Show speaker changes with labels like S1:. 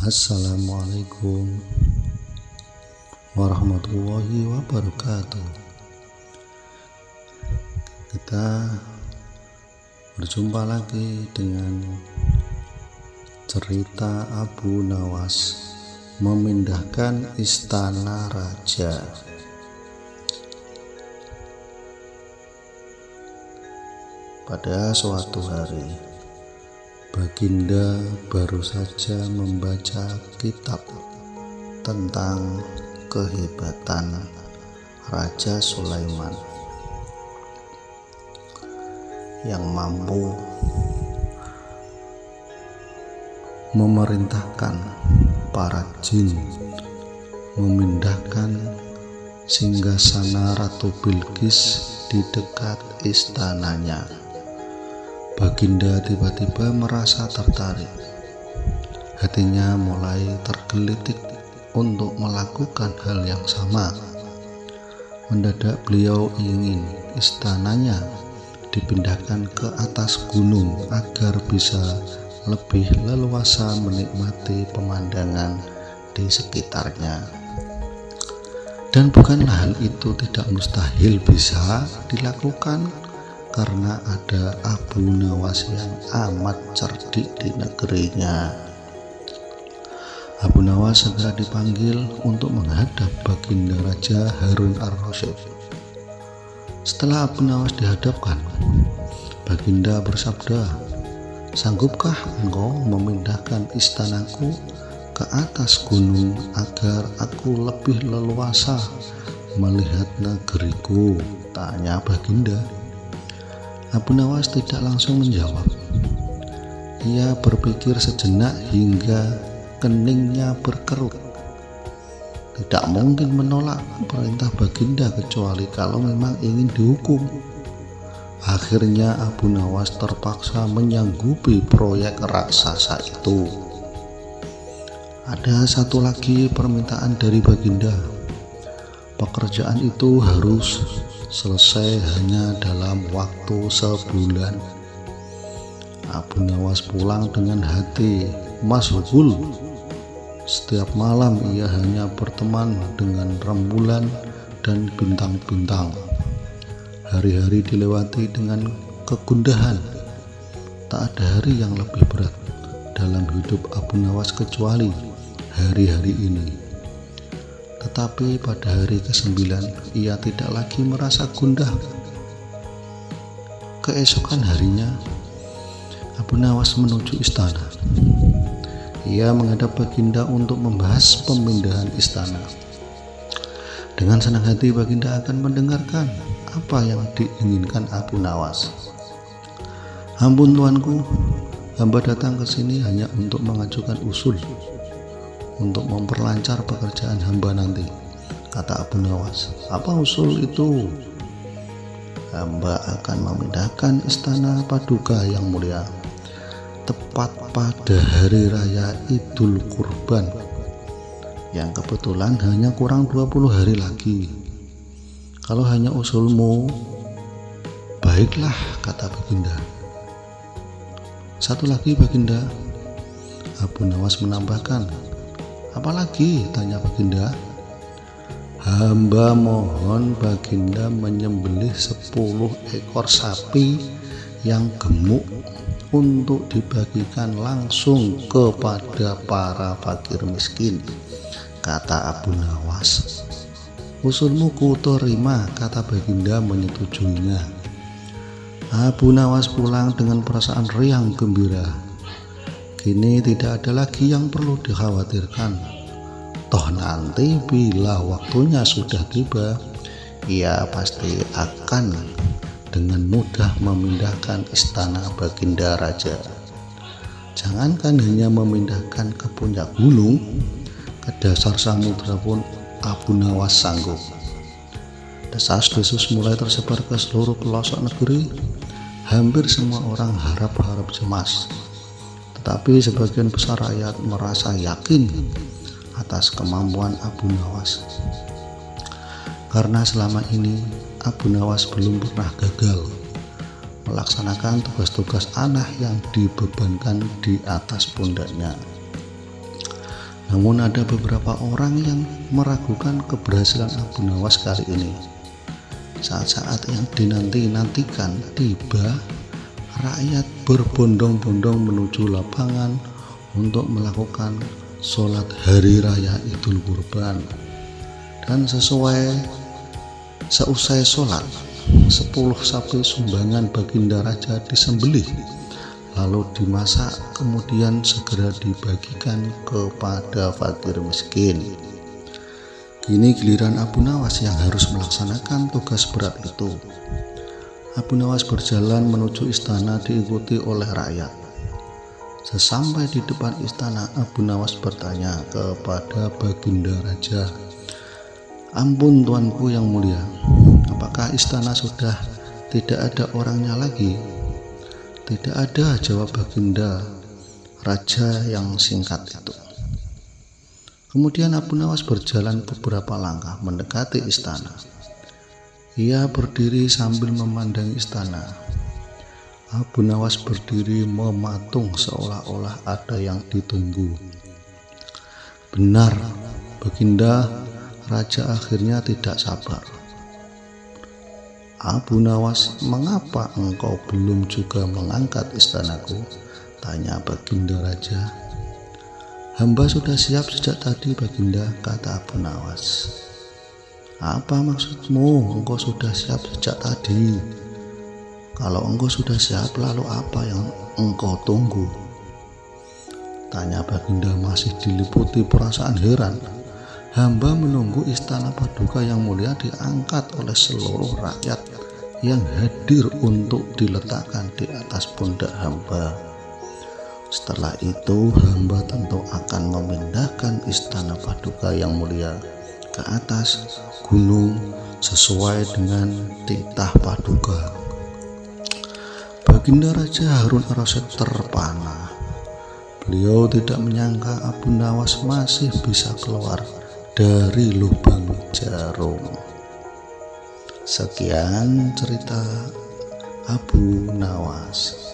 S1: Assalamualaikum warahmatullahi wabarakatuh. Kita berjumpa lagi dengan cerita Abu Nawas memindahkan istana raja. Pada suatu hari, Baginda baru saja membaca kitab tentang kehebatan Raja Sulaiman yang mampu memerintahkan para jin memindahkan singgasana Ratu Bilqis di dekat istananya. Baginda tiba-tiba merasa tertarik. Hatinya mulai tergelitik untuk melakukan hal yang sama. Mendadak beliau ingin istananya dipindahkan ke atas gunung agar bisa lebih leluasa menikmati pemandangan di sekitarnya. Dan bukanlah hal itu tidak mustahil bisa dilakukan, karena ada Abu Nawas yang amat cerdik di negerinya. Abu Nawas segera dipanggil untuk menghadap Baginda Raja Harun ar-Rasyid. Setelah Abu Nawas dihadapkan, Baginda bersabda, "Sanggupkah engkau memindahkan istanaku ke atas gunung agar aku lebih leluasa melihat negeriku?" tanya Baginda. Abu Nawas tidak langsung menjawab. Ia berpikir sejenak hingga keningnya berkerut. Tidak mungkin menolak perintah Baginda kecuali kalau memang ingin dihukum. Akhirnya Abu Nawas terpaksa menyanggupi proyek raksasa itu. Ada satu lagi permintaan dari Baginda. Pekerjaan itu harus selesai hanya dalam waktu sebulan. Abu Nawas pulang dengan hati masghul. Setiap malam ia hanya berteman dengan rembulan dan bintang-bintang. Hari-hari dilewati dengan kegundahan. Tak ada hari yang lebih berat dalam hidup Abu Nawas kecuali hari-hari ini. Tetapi pada hari ke-9 ia tidak lagi merasa gundah. Keesokan harinya Abu Nawas menuju istana. Ia menghadap Baginda untuk membahas pemindahan istana. Dengan senang hati Baginda akan mendengarkan apa yang diinginkan Abu Nawas. "Ampun tuanku, hamba datang ke sini hanya untuk mengajukan usul untuk memperlancar pekerjaan hamba nanti," kata Abu Nawas. "Apa usul itu?" "Hamba akan memindahkan istana Paduka yang mulia tepat pada hari raya Idul Kurban yang kebetulan hanya kurang 20 hari lagi. Kalau hanya usulmu, baiklah," kata Baginda. "Satu lagi Baginda," Abu Nawas menambahkan. "Apalagi?" tanya Baginda. "Hamba mohon Baginda menyembelih 10 ekor sapi yang gemuk untuk dibagikan langsung kepada para fakir miskin," kata Abu Nawas. "Usulmu ku terima," kata Baginda menyetujuinya. Abu Nawas pulang dengan perasaan riang gembira. Kini tidak ada lagi yang perlu dikhawatirkan. Toh nanti bila waktunya sudah tiba, ia pasti akan dengan mudah memindahkan istana Baginda Raja. Jangankan hanya memindahkan ke puncak gunung, ke dasar samudra pun Abu Nawas sanggup. Desas-desus mulai tersebar ke seluruh pelosok negeri. Hampir semua orang harap-harap cemas. Tetapi sebagian besar rakyat merasa yakin atas kemampuan Abu Nawas. Karena selama ini Abu Nawas belum pernah gagal melaksanakan tugas-tugas aneh yang dibebankan di atas pundaknya. Namun ada beberapa orang yang meragukan keberhasilan Abu Nawas kali ini. Saat-saat yang dinanti-nantikan tiba, rakyat berbondong-bondong menuju lapangan untuk melakukan sholat hari raya Idul Kurban. Dan seusai sholat, 10 sapi sumbangan baginda raja disembelih, lalu dimasak, kemudian segera dibagikan kepada fakir miskin. Kini giliran Abu Nawas yang harus melaksanakan tugas berat itu. Abu Nawas berjalan menuju istana diikuti oleh rakyat. Sesampai di depan istana, Abu Nawas bertanya kepada baginda raja, "Ampun tuanku yang mulia, apakah istana sudah tidak ada orangnya lagi?" "Tidak ada," jawab baginda raja yang singkat itu. Kemudian Abu Nawas berjalan beberapa langkah mendekati istana. Ia berdiri sambil memandang istana. Abu Nawas berdiri mematung seolah-olah ada yang ditunggu. Benar, baginda raja akhirnya tidak sabar. "Abu Nawas, mengapa engkau belum juga mengangkat istanaku?" tanya baginda raja. "Hamba sudah siap sejak tadi, baginda," kata Abu Nawas. "Apa maksudmu engkau sudah siap sejak tadi? Kalau engkau sudah siap, lalu apa yang engkau tunggu?" tanya baginda masih diliputi perasaan heran. "Hamba menunggu istana Paduka yang mulia diangkat oleh seluruh rakyat yang hadir untuk diletakkan di atas pundak hamba. Setelah itu hamba tentu akan memindahkan istana Paduka yang mulia ke atas gunung sesuai dengan titah Paduka." Baginda Raja Harun ar-Rasyid terpana. Beliau tidak menyangka Abu Nawas masih bisa keluar dari lubang jarum. Sekian cerita Abu Nawas.